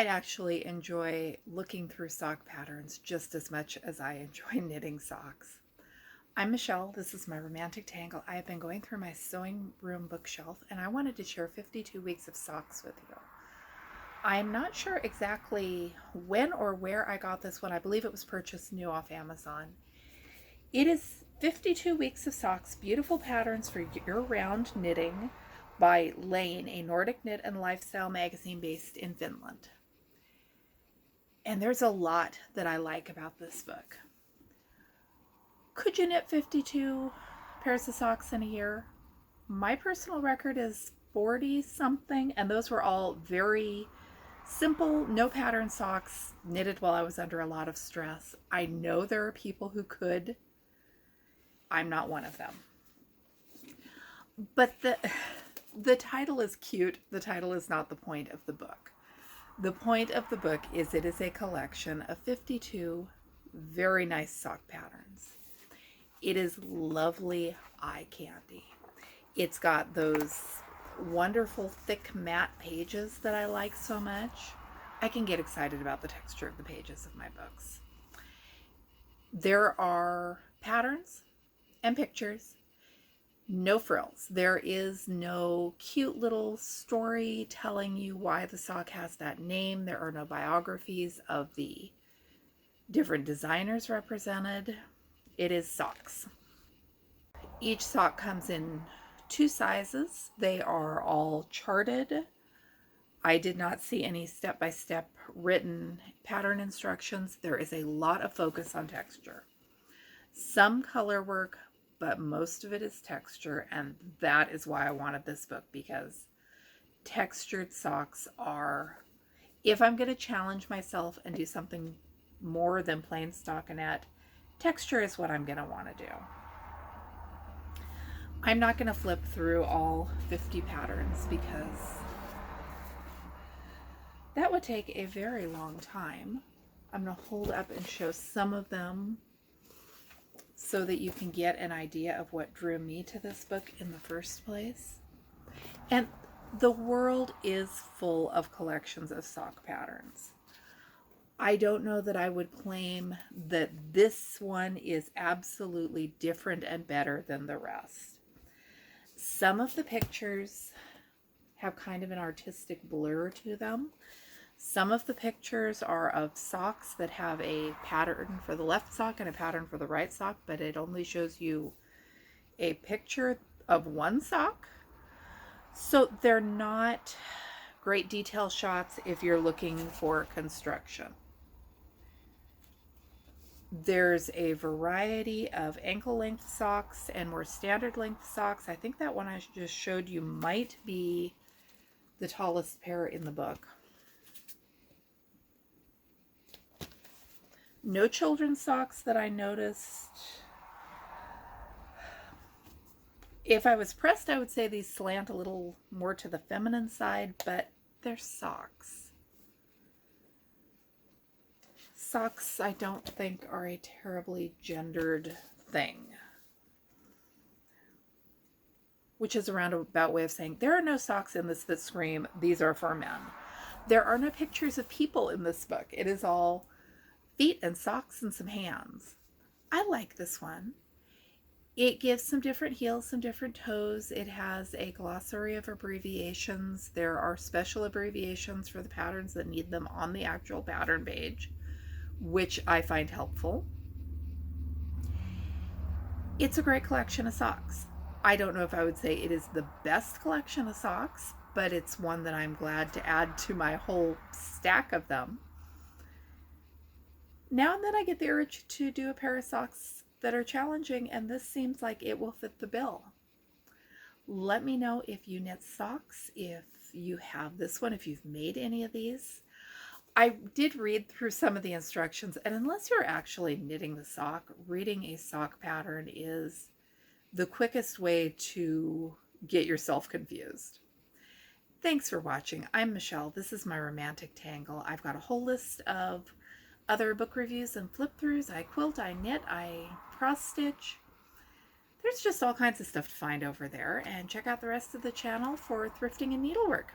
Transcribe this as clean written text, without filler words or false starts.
might actually enjoy looking through sock patterns just as much as I enjoy knitting socks. I'm Michelle. This is my romantic tangle. I have been going through my sewing room bookshelf and I wanted to share 52 weeks of socks with you. I'm not sure exactly when or where I got this one. I believe it was purchased new off Amazon. It is 52 weeks of socks, beautiful patterns for year-round knitting by Lane, a Nordic knit and lifestyle magazine based in Finland. And there's a lot that I like about this book. Could you knit 52 pairs of socks in a year? My personal record is 40 something, and those were all very simple, no pattern socks knitted while I was under a lot of stress. I know there are people who could. I'm not one of them. But the title is cute. The title is not the point of the book. The point of the book is it is a collection of 52 very nice sock patterns. It is lovely eye candy. It's got those wonderful thick matte pages that I like so much. I can get excited about the texture of the pages of my books. There are patterns and pictures. No frills. There is no cute little story telling you why the sock has that name. There are no biographies of the different designers represented. It is socks. Each sock comes in 2 sizes. They are all charted. I did not see any step-by-step written pattern instructions. There is a lot of focus on texture. Some color work, but most of it is texture, and that is why I wanted this book, because textured socks are, if I'm going to challenge myself and do something more than plain stockinette, texture is what I'm going to want to do. I'm not going to flip through all 50 patterns because that would take a very long time. I'm going to hold up and show some of them so that you can get an idea of what drew me to this book in the first place. And the world is full of collections of sock patterns. I don't know that I would claim that this one is absolutely different and better than the rest. Some of the pictures have kind of an artistic blur to them. Some of the pictures are of socks that have a pattern for the left sock and a pattern for the right sock, but it only shows you a picture of one sock. So they're not great detail shots if you're looking for construction. There's a variety of ankle length socks and more standard length socks. I think that one I just showed you might be the tallest pair in the book. No children's socks that I noticed. If I was pressed, I would say these slant a little more to the feminine side, but they're socks. Socks, I don't think, are a terribly gendered thing. Which is a roundabout way of saying there are no socks in this that scream, these are for men. There are no pictures of people in this book. It is all feet and socks and some hands. I like this one. It gives some different heels, some different toes. It has a glossary of abbreviations. There are special abbreviations for the patterns that need them on the actual pattern page, which I find helpful. It's a great collection of socks. I don't know if I would say it is the best collection of socks, but it's one that I'm glad to add to my whole stack of them. Now and then I get the urge to do a pair of socks that are challenging, and this seems like it will fit the bill. Let me know if you knit socks, if you have this one, if you've made any of these. I did read through some of the instructions, and unless you're actually knitting the sock, reading a sock pattern is the quickest way to get yourself confused. Thanks for watching. I'm Michelle. This is my romantic tangle. I've got a whole list of other book reviews and flip-throughs. I quilt, I knit, I cross-stitch. There's just all kinds of stuff to find over there, and check out the rest of the channel for thrifting and needlework.